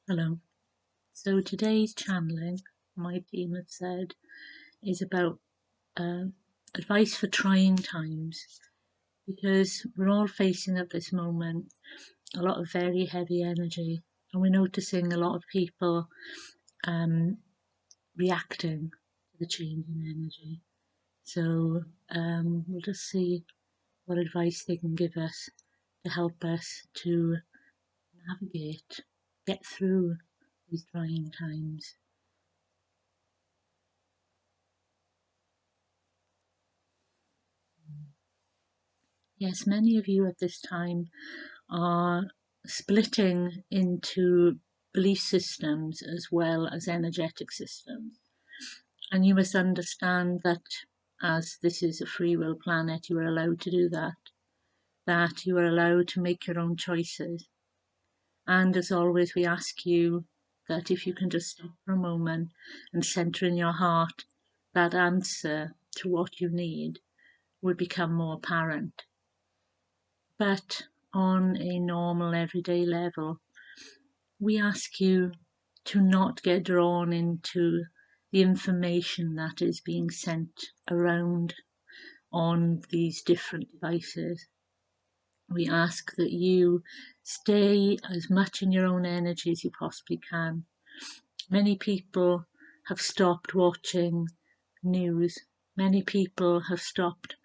Hello. So today's channeling, my team has said, is about uh, advice for trying times, because we're all facing at this moment a lot of very heavy energy, and we're noticing a lot of people um, reacting to the change in energy. So we'll just see what advice they can give us to help us to navigate, get through these trying times. Yes, many of you at this time are splitting into belief systems as well as energetic systems. And you must understand that as this is a free will planet, you are allowed to do that, that you are allowed to make your own choices. And as always, we ask you that if you can just stop for a moment and center in your heart, that answer to what you need would become more apparent. But on a normal everyday level, we ask you to not get drawn into the information that is being sent around on these different devices. We ask that you stay as much in your own energy as you possibly can. Many people have stopped watching news. Many people have stopped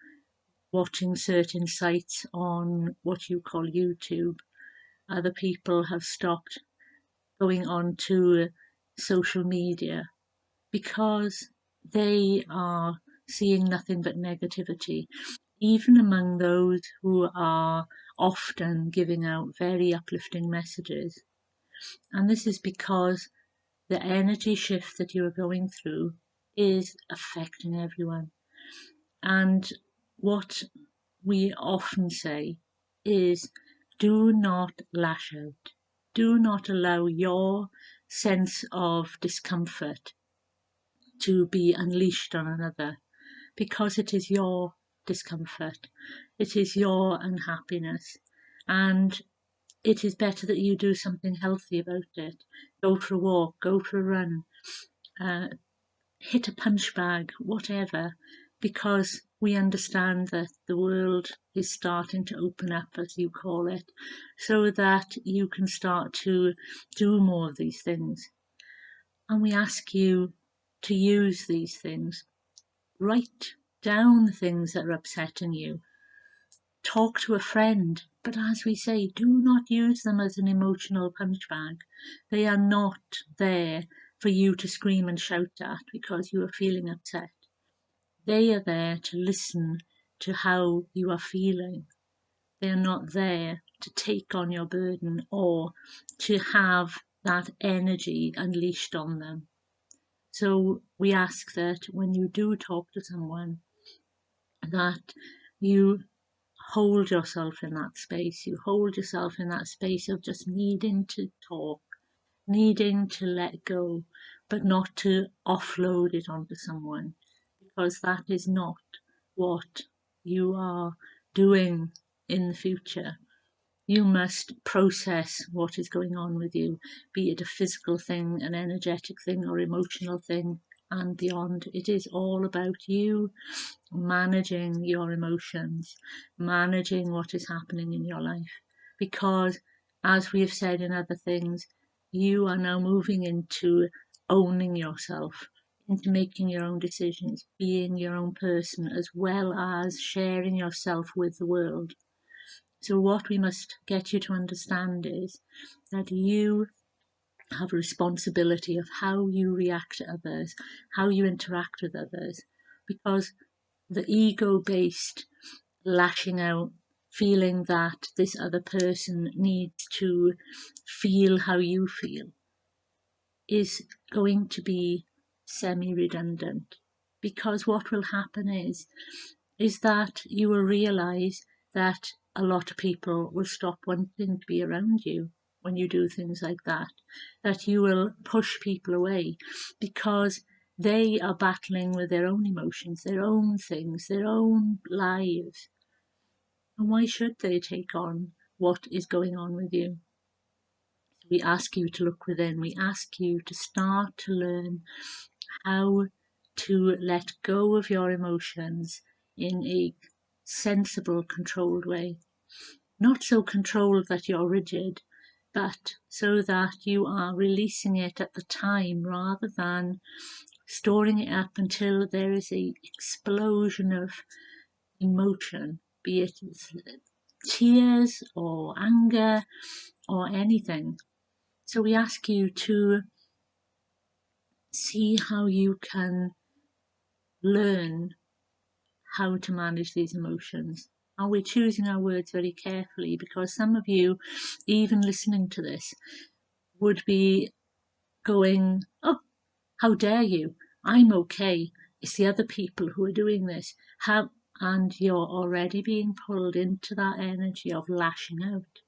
watching certain sites on what you call YouTube. Other people have stopped going on to social media because they are seeing nothing but negativity, even among those who are often giving out very uplifting messages. And this is because the energy shift that you are going through is affecting everyone. And what we often say is, do not lash out. Do not allow your sense of discomfort to be unleashed on another, because it is your discomfort, it is your unhappiness, and it is better that you do something healthy about it. Go for a walk, go for a run, uh, hit a punch bag, whatever, because we understand that the world is starting to open up, as you call it, so that you can start to do more of these things. And we ask you to use these things. Write down the things that are upsetting you. Talk to a friend. But as we say, do not use them as an emotional punch bag. They are not there for you to scream and shout at because you are feeling upset. They are there to listen to how you are feeling. They are not there to take on your burden or to have that energy unleashed on them. So we ask that when you do talk to someone, that you hold yourself in that space. You hold yourself in that space of just needing to talk, needing to let go, but not to offload it onto someone, because that is not what you are doing in the future. You must process what is going on with you, be it a physical thing, an energetic thing, or emotional thing, and beyond. It is all about you managing your emotions, managing what is happening in your life. Because, as we have said in other things, you are now moving into owning yourself, into making your own decisions, being your own person, as well as sharing yourself with the world. So, what we must get you to understand is that you have a responsibility of how you react to others, how you interact with others, because the ego-based lashing out, feeling that this other person needs to feel how you feel, is going to be semi-redundant, because what will happen is that you will realize that a lot of people will stop wanting to be around you when you do things like that you will push people away because they are battling with their own emotions, their own things, their own lives. And why should they take on what is going on with you? We ask you to look within. We ask you to start to learn how to let go of your emotions in a sensible, controlled way. Not so controlled that you're rigid, but so that you are releasing it at the time rather than storing it up until there is an explosion of emotion, be it tears or anger or anything. So we ask you to see how you can learn how to manage these emotions. And we're choosing our words very carefully because some of you, even listening to this, would be going, oh, how dare you? I'm okay. It's the other people who are doing this. And you're already being pulled into that energy of lashing out.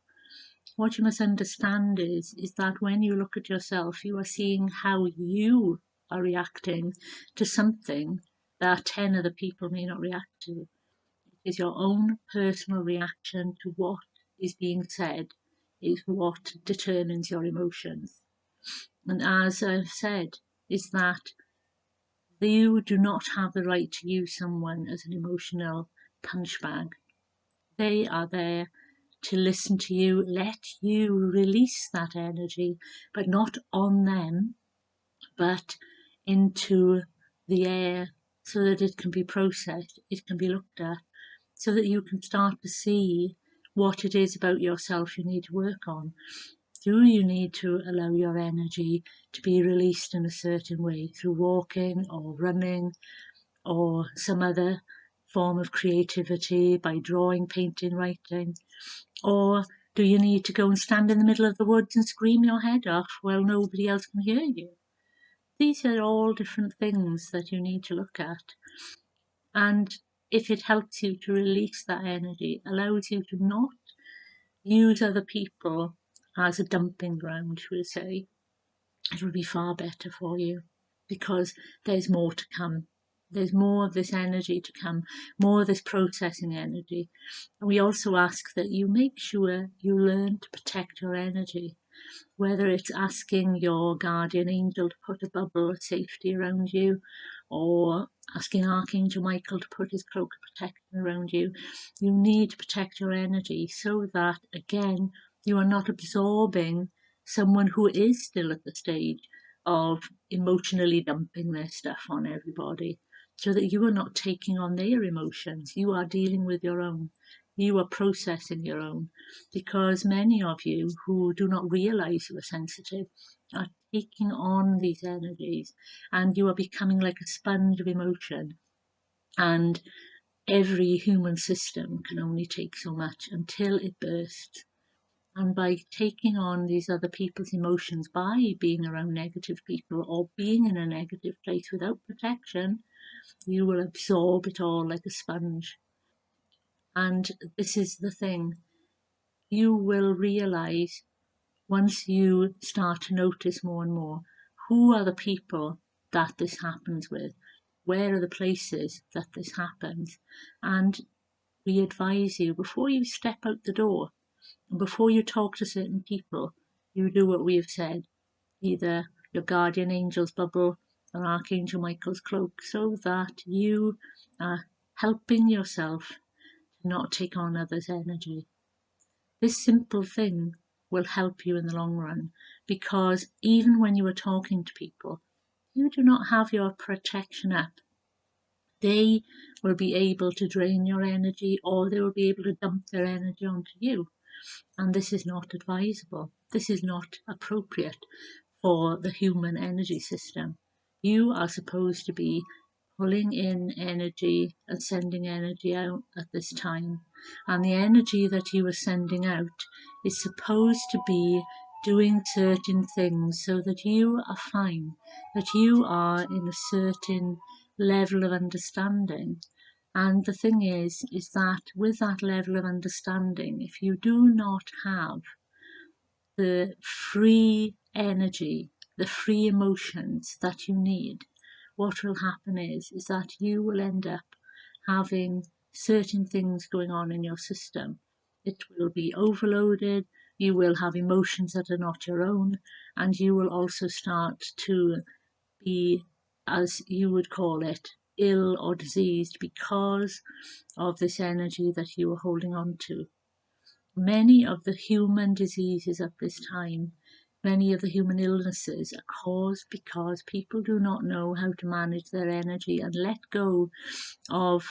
What you must understand is that when you look at yourself, you are seeing how you are reacting to something that 10 other people may not react to. It is your own personal reaction to what is being said is what determines your emotions. And as I've said, is that you do not have the right to use someone as an emotional punch bag. They are there to listen to you, let you release that energy, but not on them, but into the air so that it can be processed, it can be looked at, so that you can start to see what it is about yourself you need to work on. Do you need to allow your energy to be released in a certain way through walking or running or some other form of creativity by drawing, painting, writing? Or do you need to go and stand in the middle of the woods and scream your head off while nobody else can hear you? These are all different things that you need to look at. And if it helps you to release that energy, allows you to not use other people as a dumping ground, shall we say, it will be far better for you because there's more to come. There's more of this energy to come, more of this processing energy. And we also ask that you make sure you learn to protect your energy, whether it's asking your guardian angel to put a bubble of safety around you or asking Archangel Michael to put his cloak of protection around you. You need to protect your energy so that, again, you are not absorbing someone who is still at the stage of emotionally dumping their stuff on everybody, so that you are not taking on their emotions. You are dealing with your own. You are processing your own, because many of you who do not realize you are sensitive are taking on these energies, and you are becoming like a sponge of emotion. And every human system can only take so much until it bursts. And by taking on these other people's emotions, by being around negative people or being in a negative place without protection, you will absorb it all like a sponge. And this is the thing. You will realize once you start to notice more and more, who are the people that this happens with? Where are the places that this happens? And we advise you, before you step out the door, and before you talk to certain people, you do what we have said, either your guardian angel's bubble or Archangel Michael's cloak, so that you are helping yourself to not take on others' energy. This simple thing will help you in the long run, because even when you are talking to people, you do not have your protection up. They will be able to drain your energy, or they will be able to dump their energy onto you. And this is not advisable. This is not appropriate for the human energy system. You are supposed to be pulling in energy and sending energy out at this time. And the energy that you are sending out is supposed to be doing certain things so that you are fine, that you are in a certain level of understanding. And the thing is that with that level of understanding, if you do not have the free energy, the free emotions that you need, what will happen is that you will end up having certain things going on in your system. It will be overloaded, You will have emotions that are not your own, and you will also start to be, as you would call it, ill or diseased because of this energy that you are holding on to. Many of the human diseases at this time, many of the human illnesses are caused because people do not know how to manage their energy and let go of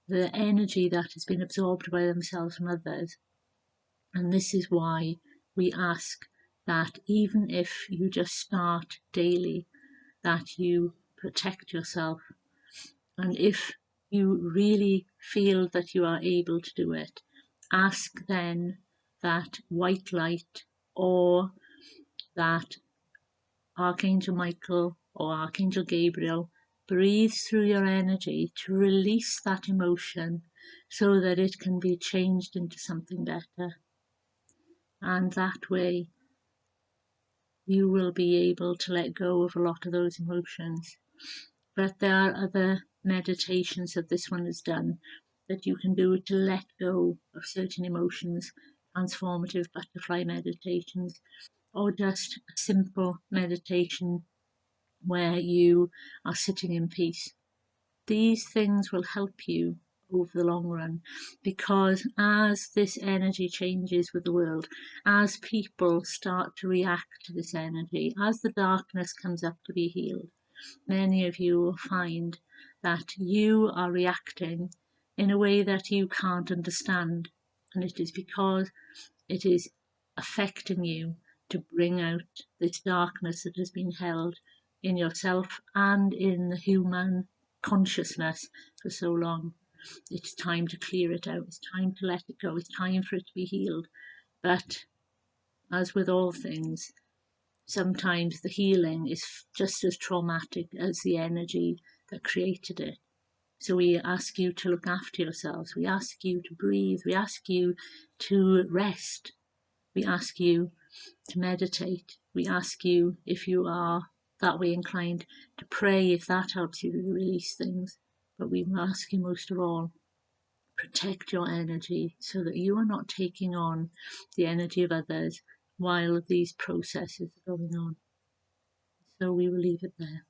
the energy that has been absorbed by themselves from others. And this is why we ask that even if you just start daily, that you protect yourself. And if you really feel that you are able to do it, ask then that white light or that Archangel Michael or Archangel Gabriel breathes through your energy to release that emotion so that it can be changed into something better. And that way you will be able to let go of a lot of those emotions. But there are other meditations that this one has done that you can do to let go of certain emotions, transformative butterfly meditations, or just a simple meditation where you are sitting in peace. These things will help you over the long run, because as this energy changes with the world, as people start to react to this energy, as the darkness comes up to be healed, many of you will find that you are reacting in a way that you can't understand. And it is because it is affecting you to bring out this darkness that has been held in yourself and in the human consciousness for so long. It's time to clear it out. It's time to let it go. It's time for it to be healed. But as with all things, sometimes the healing is just as traumatic as the energy that created it. So we ask you to look after yourselves. We ask you to breathe. We ask you to rest. We ask you to meditate. We ask you, if you are that way inclined, to pray if that helps you to release things. But we ask you most of all, protect your energy so that you are not taking on the energy of others while these processes are going on. So we will leave it there.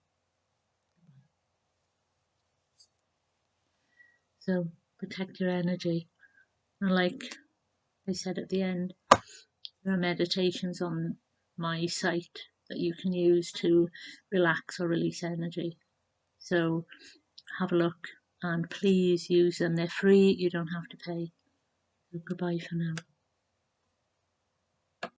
So protect your energy. And like I said at the end, there are meditations on my site that you can use to relax or release energy. So have a look and please use them. They're free, you don't have to pay. So goodbye for now.